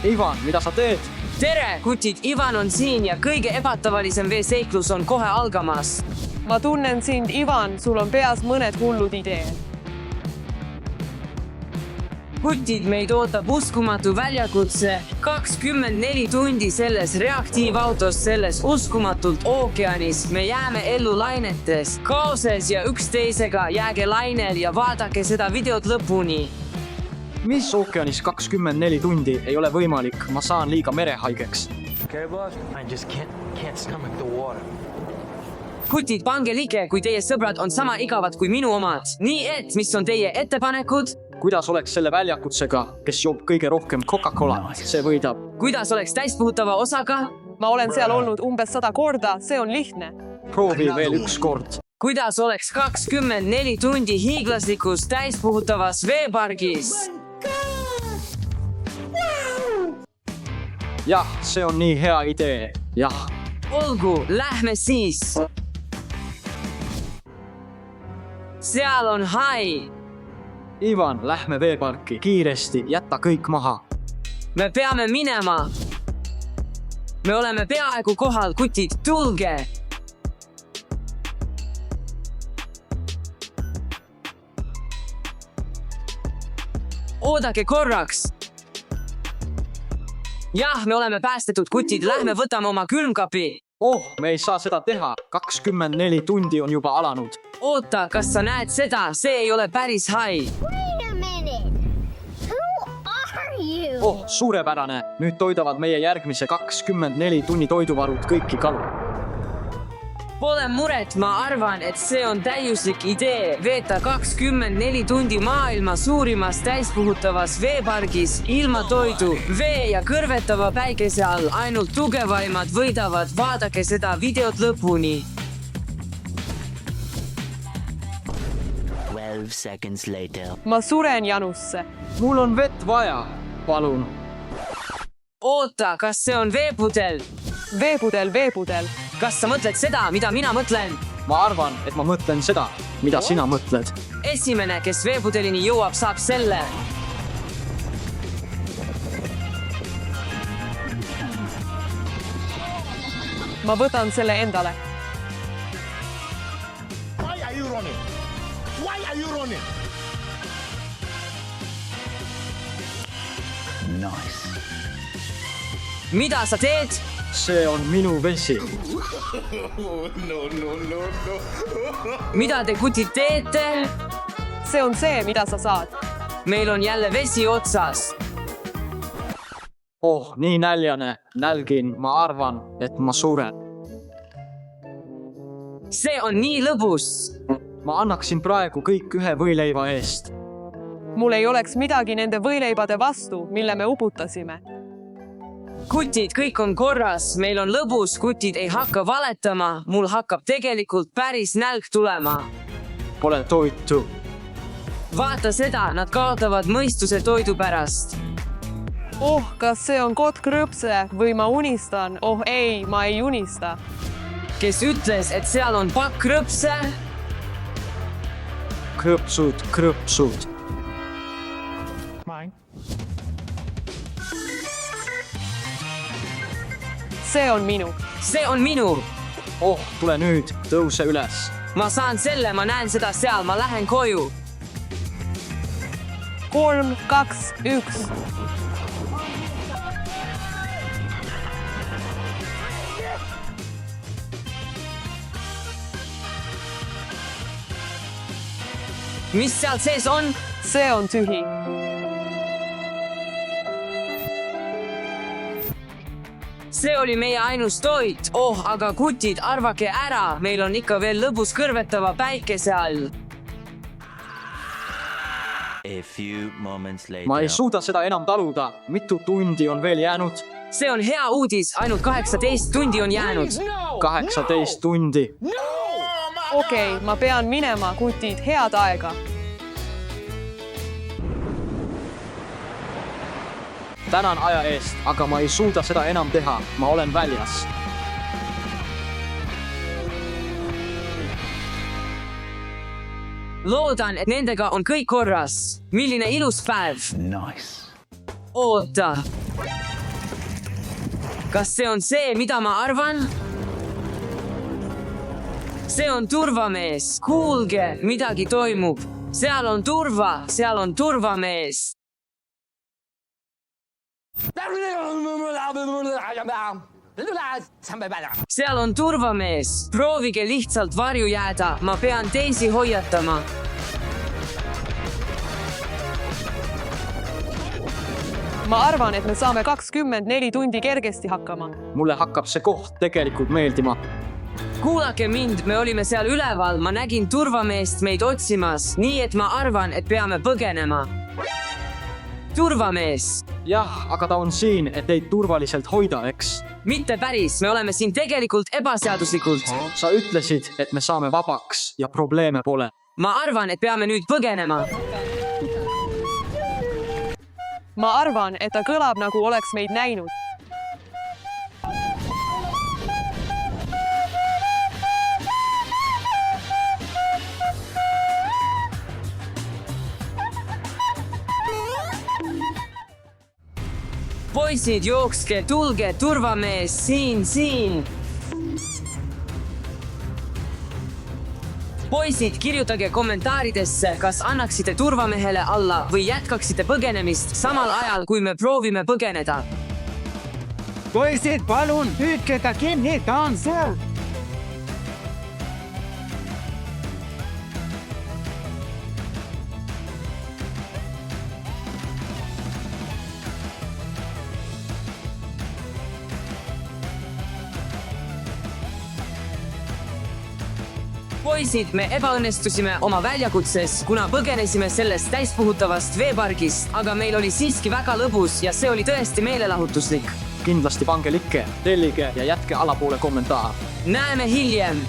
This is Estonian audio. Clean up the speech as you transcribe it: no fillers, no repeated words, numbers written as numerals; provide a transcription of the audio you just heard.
Ivan, mida sa teed? Tere, kutid, Ivan on siin ja kõige ebatavalisem veeseiklus on kohe algamas. Ma tunnen sind, Ivan, sul on peas mõned hullud ideed. Kutid, meid ootab uskumatu väljakutse 24 tundi selles reaktiivautos, selles uskumatult ookeanis. Me jääme ellu lainetes, kaoses ja üksteisega. Jääge lainel ja vaadake seda videot lõpuni. Mis ookeanis 24 tundi ei ole võimalik, ma saan liiga merehaigeks. Okay, boss? I just can't stomach the water. Kutid, pange like, kui teie sõbrad on sama igavad kui minu omad. Nii et, mis on teie ettepanekud? Kuidas oleks selle väljakutsega, kes joob kõige rohkem Coca-Cola? See võidab. Kuidas oleks täispuhutava osaga? Ma olen seal olnud umbes 100 korda, see on lihtne. Proovi veel üks kord. Kuidas oleks 24 tundi hiiglaslikus täispuhutavas veepargis? Jah, see on nii hea idee. Jah. Olgu, lähme siis. Seal on hai. Ivan, lähme veeparki. Kiiresti, jätta kõik maha. Me peame minema. Me oleme peaaegu kohal, kutid, tulge. Oodake korraks. Jah, me oleme päästetud, kutid, lähme võtame oma külmkapi. Oh, me ei saa seda teha. 24 tundi on juba alanud. Oota, kas sa näed seda? See ei ole päris hai. Wait a minute. Who are you? Oh, suurepärane. Nüüd toidavad meie järgmise 24 tunni toiduvarud kõiki kalu. Pole muret, ma arvan, et see on täiuslik idee veeta 24 tundi maailma suurimas täispuhutavas veepargis ilma toidu, vee ja kõrvetava päikese all. Ainult tugevaimad võidavad, vaadake seda videot lõpuni. 12 seconds later. Ma suren Janusse. Mul on vett vaja. Palun. Oota, kas see on veepudel? Veepudel. Kas sa mõtled seda, mida mina mõtlen? Ma arvan, et ma mõtlen seda, mida sina mõtled. Esimene, kes veepudelini jõuab, saab selle. Ma võtan selle endale. Why are you running? Why are you running? Nice. Mida sa teed? See on minu vesi. Mida te kutid teete? See on see, mida sa saad. Meil on jälle vesi otsas. Oh, nii näljane. Nälgin, ma arvan, et ma suren. See on nii lõbus. Ma annaksin praegu kõik ühe võileiva eest. Mul ei oleks midagi nende võileibade vastu, mille me uputasime. Kutid, kõik on korras, meil on lõbus, kutid ei hakka valetama, mul hakkab tegelikult päris nälg tulema. Pole toitu. Vaata seda, nad kaotavad mõistuse toidu pärast. Oh, kas see on kott krõpse või ma unistan? Oh ei, ma ei unista. Kes ütles, et seal on pakk krõpse? Krõpsud. Mine. See on minu. See on minu. Oh, tule nüüd, tõuse üles. Ma saan selle, ma näen seda seal, ma lähen koju. 3, 2, 1. Mis seal sees on? See on tühi. See oli meie ainus toit. Oh, aga kutid, arvake ära, meil on ikka veel lõbus kõrvetava päikese all. A few moments later. Ma ei suuda seda enam taluda. Mitu tundi on veel jäänud? See on hea uudis, ainult 18 tundi on jäänud. 18 tundi. Okei, ma pean minema, kutid, head aega. Tänan aja eest, aga ma ei suuda seda enam teha. Ma olen väljas. Loodan, et nendega on kõik korras. Milline ilus päev. Nice. Oota. kas see on see, mida ma arvan? See on turvamees. Kuulge, midagi toimub. Seal on turvamees. Seal on turvamees. Proovige lihtsalt varju jääda. Ma pean teisi hoiatama. ma arvan, et me saame 24 tundi kergesti hakkama. mulle hakkab see koht tegelikult meeldima. Kuulake mind, me olime seal üleval, ma nägin turvameest meid otsimas, nii et ma arvan, et peame põgenema. Turvamees. jah, aga ta on siin, et teid turvaliselt hoida, eks? Mitte päris, me oleme siin tegelikult ebaseaduslikult. sa ütlesid, et me saame vabaks ja probleeme pole. Ma arvan, et peame nüüd põgenema. ma arvan, et ta kõlab nagu oleks meid näinud. Poisid, jookske, tulge, turvamees, siin. Poisid, kirjutage kommentaaridesse, kas annaksite turvamehele alla või jätkaksite põgenemist samal ajal, kui me proovime põgeneda. Poisid, palun, püüdke ta kinni, ta on seal. Poisid, me ebaõnnestusime oma väljakutses, kuna põgenesime sellest täispuhutavast veepargist, aga meil oli siiski väga lõbus ja see oli tõesti meelelahutuslik. kindlasti pange like, tellige ja jätke alapoole kommentaar. Näeme hiljem!